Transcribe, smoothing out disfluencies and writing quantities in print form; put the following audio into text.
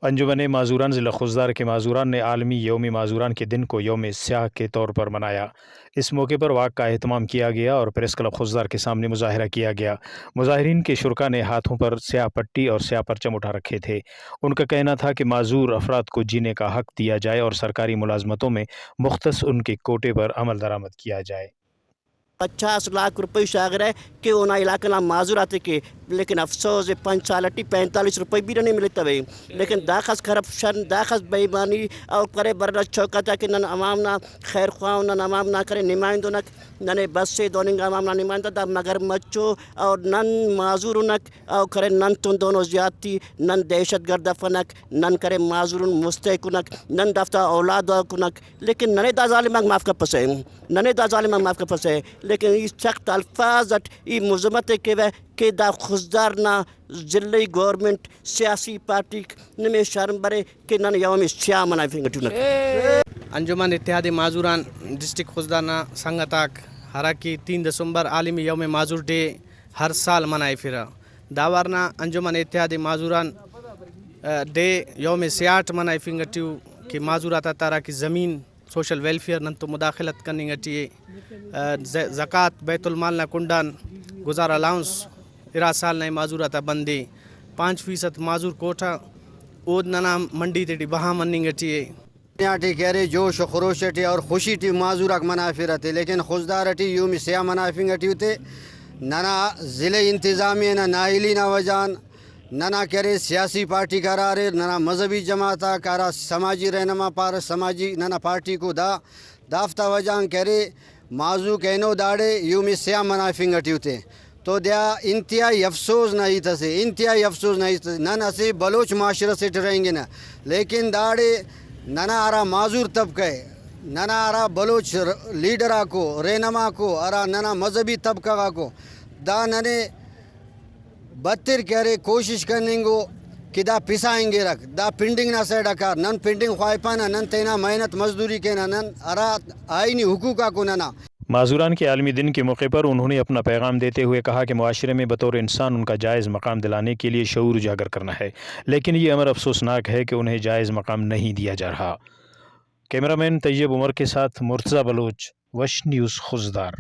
अंजुमन माजूरान ज़िला खुजदार के माजूरान ने आलमी यौम माजूरान के दिन को यौम स्याह के तौर पर मनाया। इस मौके पर वाक़ का एहतमाम किया गया और प्रेस क्लब खुजदार के सामने मुजाहरा किया गया। मुजाहिरीन के शुरका ने हाथों पर स्याह पट्टी और स्याह परचम उठा रखे थे। उनका कहना था कि माजूर अफराद को जीने का हक दिया जाए और सरकारी मुलाजमतों में मुख्तस उनके कोटे पर अमल दरामद किया जाए। 50 लाख रुपये शागर है कि उन्हें इलाके ना माजूर आते के, लेकिन अफसोस 5 साल 45 रुपये भी नहीं मिलते हुए, लेकिन दाखस करप्शन दाखस बेईमानी और करे बरना चौकता कि नन अवाम ना खैर ख्वाह नन अवाम ना करे नुमाइंदों नक नने बस से दोनों अवाम ना नुमाइंदा दा मगर मच्चो और नन माजूर नक और करे नन तुम दोनों ज्यादती नन दहशत गर्द फनक नन करे माजूर मुस्तकुनक नन दफ्ता औलाद कुनक, लेकिन नने दा जालिम माफ का पसे नने दा जालिम माफ का पसे, लेकिन इस सख्त अल्फाज ई मुजमत के वे कि दा खुजदार ना जिले गवर्नमेंट सियासी पार्टी में शर्म बरे कि नन यौम स्याह मनाई फिंगटुनक अंजुमन इत्तेहादी माजूरान डिस्ट्रिक्ट खुजदाना संगताक हरा की 3 दिसंबर आलमी यौम माजूर डे हर साल मनाए फिर दावरना अंजुमन इत्तेहादी माजूरान डे यौम स्याट मनाए फिंगटिव कि माजूराता तारा की ज़मीन सोशल वेलफेयर नन तो मुदाखलत करनी गटिए ज़कात बैतुल माल ना कुंडान गुजार अलाउंस इरा साल नए माजूराता बंदे 5% माजूर कोठा ओद नना मंडी तेडी बहा मन्नी गटिए टी कह रहे जोश खरोश टी और खुशी टी माजूरक मनाफिर थे, लेकिन खुजदार टी यूम स्याह मनाफिंग टी थे नना ज़िले इंतज़ामिया ना नाइली ना वजान नना करे सियासी पार्टी करारे नना मजहबी जमाता कारा समाजी रहनमा पार समाजी नना पार्टी को दाफ्ता वजान करे माजू कहनो दाड़े यूम स्याह मनाफिंग थे तो दिया इंतहाई अफसोस नहीं थे इंतहाई अफसोस नहीं थे नन असे बलोच माशरे से रहेंगे ना, लेकिन दाड़े नना आरा माजूर तबका नना आरा बलोच लीडरा को रहनमा को अरा नना मजहबी तबका को दा नने बत्तर कह रहे कोशिश करेंगे कि दा पिसाएंगे रख दा पिंडिंग ना से डकार नन पिंडिंग ख्वाहिपा ना नन तेना मेहनत मजदूरी के ना नन अरा आईनी हुकूका को नना। माजूरान के आलमी दिन के मौके पर उन्होंने अपना पैगाम देते हुए कहा कि मुआशरे में बतौर इंसान उनका जायज़ मकाम दिलाने के लिए शऊर उजागर करना है, लेकिन ये अमर अफसोसनाक है कि उन्हें जायज़ मकाम नहीं दिया जा रहा। कैमरामैन तैयब उमर के साथ मुर्तज़ा बलोच, वश न्यूज़ खुजदार।